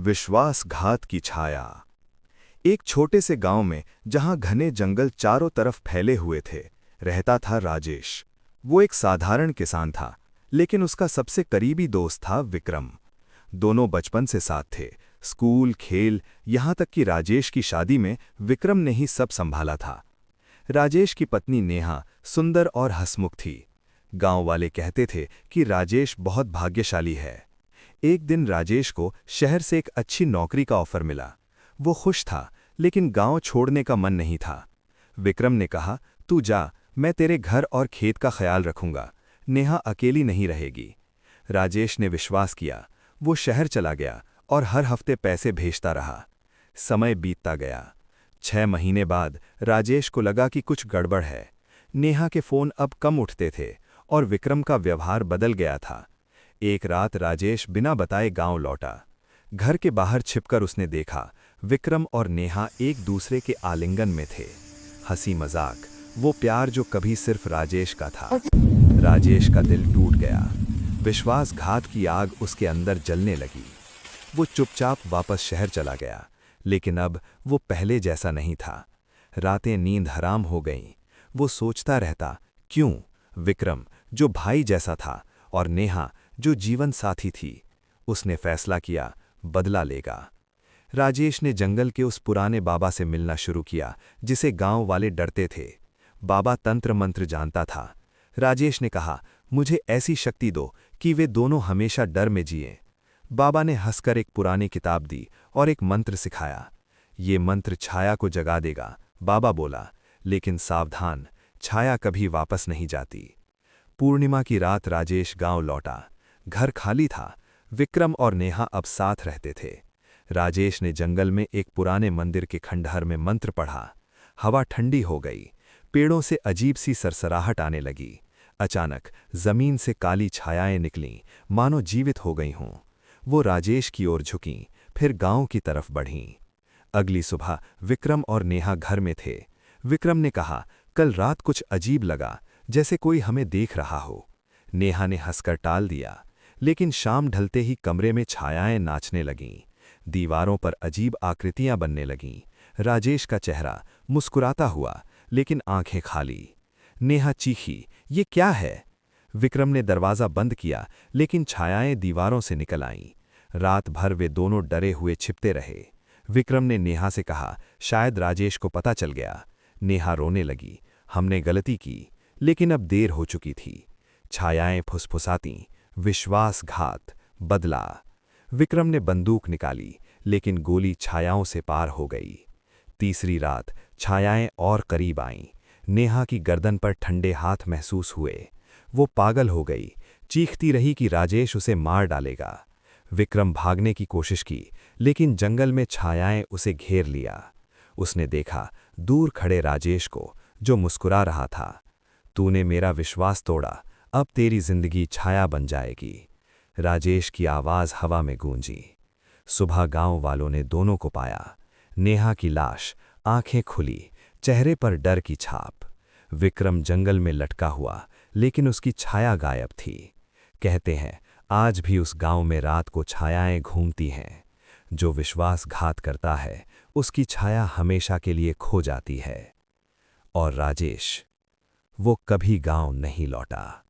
विश्वासघात की छाया। एक छोटे से गांव में जहां घने जंगल चारों तरफ फैले हुए थे, रहता था राजेश। वो एक साधारण किसान था, लेकिन उसका सबसे करीबी दोस्त था विक्रम। दोनों बचपन से साथ थे, स्कूल, खेल, यहां तक कि राजेश की शादी में विक्रम ने ही सब संभाला था। राजेश की पत्नी नेहा सुंदर और हंसमुख थी। गांव वाले कहते थे कि राजेश बहुत भाग्यशाली है। एक दिन राजेश को शहर से एक अच्छी नौकरी का ऑफर मिला। वो खुश था, लेकिन गांव छोड़ने का मन नहीं था। विक्रम ने कहा, तू जा, मैं तेरे घर और खेत का ख्याल रखूंगा। नेहा अकेली नहीं रहेगी। राजेश ने विश्वास किया। वो शहर चला गया और हर हफ्ते पैसे भेजता रहा। समय बीतता गया। 6 महीने बाद राजेश को लगा कि कुछ गड़बड़ है। नेहा के फोन अब कम उठते थे और विक्रम का व्यवहार बदल गया था। एक रात राजेश बिना बताए गांव लौटा। घर के बाहर छिपकर उसने देखा, विक्रम और नेहा एक दूसरे के आलिंगन में थे। हंसी मजाक, वो प्यार जो कभी सिर्फ राजेश का था। राजेश का दिल टूट गया। विश्वासघात की आग उसके अंदर जलने लगी। वो चुपचाप वापस शहर चला गया, लेकिन अब वो पहले जैसा नहीं था। रातें नींद हराम हो गईं। वो सोचता रहता, क्यों? विक्रम, जो भाई जैसा था, और नेहा, जो जीवन साथी थी। उसने फैसला किया, बदला लेगा। राजेश ने जंगल के उस पुराने बाबा से मिलना शुरू किया, जिसे गांव वाले डरते थे। बाबा तंत्र मंत्र जानता था। राजेश ने कहा, मुझे ऐसी शक्ति दो कि वे दोनों हमेशा डर में जिएं। बाबा ने हंसकर एक पुरानी किताब दी और एक मंत्र सिखाया। ये मंत्र छाया को जगा देगा, बाबा बोला, लेकिन सावधान, छाया कभी वापस नहीं जाती। पूर्णिमा की रात राजेश गांव लौटा। घर खाली था। विक्रम और नेहा अब साथ रहते थे। राजेश ने जंगल में एक पुराने मंदिर के खंडहर में मंत्र पढ़ा। हवा ठंडी हो गई। पेड़ों से अजीब सी सरसराहट आने लगी। अचानक जमीन से काली छायाएं निकलीं, मानो जीवित हो गई हों। वो राजेश की ओर झुकीं, फिर गांव की तरफ बढ़ीं। अगली सुबह विक्रम और नेहा घर में थे। विक्रम ने कहा, कल रात कुछ अजीब लगा, जैसे कोई हमें देख रहा हो। नेहा ने हंसकर टाल दिया, लेकिन शाम ढलते ही कमरे में छायाएं नाचने लगीं। दीवारों पर अजीब आकृतियां बनने लगीं। राजेश का चेहरा मुस्कुराता हुआ, लेकिन आंखें खाली। नेहा चीखी, ये क्या है? विक्रम ने दरवाज़ा बंद किया, लेकिन छायाएं दीवारों से निकल आईं। रात भर वे दोनों डरे हुए छिपते रहे। विक्रम ने नेहा से कहा, शायद राजेश को पता चल गया। नेहा रोने लगी, हमने गलती की, लेकिन अब देर हो चुकी थी। छायाएं फुसफुसातीं, विश्वासघात, बदला। विक्रम ने बंदूक निकाली, लेकिन गोली छायाओं से पार हो गई। तीसरी रात छायाएं और करीब आईं। नेहा की गर्दन पर ठंडे हाथ महसूस हुए। वो पागल हो गई, चीखती रही कि राजेश उसे मार डालेगा। विक्रम भागने की कोशिश की, लेकिन जंगल में छायाएं उसे घेर लिया। उसने देखा दूर खड़े राजेश को, जो मुस्कुरा रहा था। तूने मेरा विश्वास तोड़ा, अब तेरी जिंदगी छाया बन जाएगी। राजेश की आवाज हवा में गूंजी। सुबह गांव वालों ने दोनों को पाया। नेहा की लाश, आंखें खुली, चेहरे पर डर की छाप। विक्रम जंगल में लटका हुआ, लेकिन उसकी छाया गायब थी। कहते हैं, आज भी उस गांव में रात को छायाएं घूमती हैं। जो विश्वासघात करता है, उसकी छाया हमेशा के लिए खो जाती है। और राजेश, वो कभी गांव नहीं लौटा।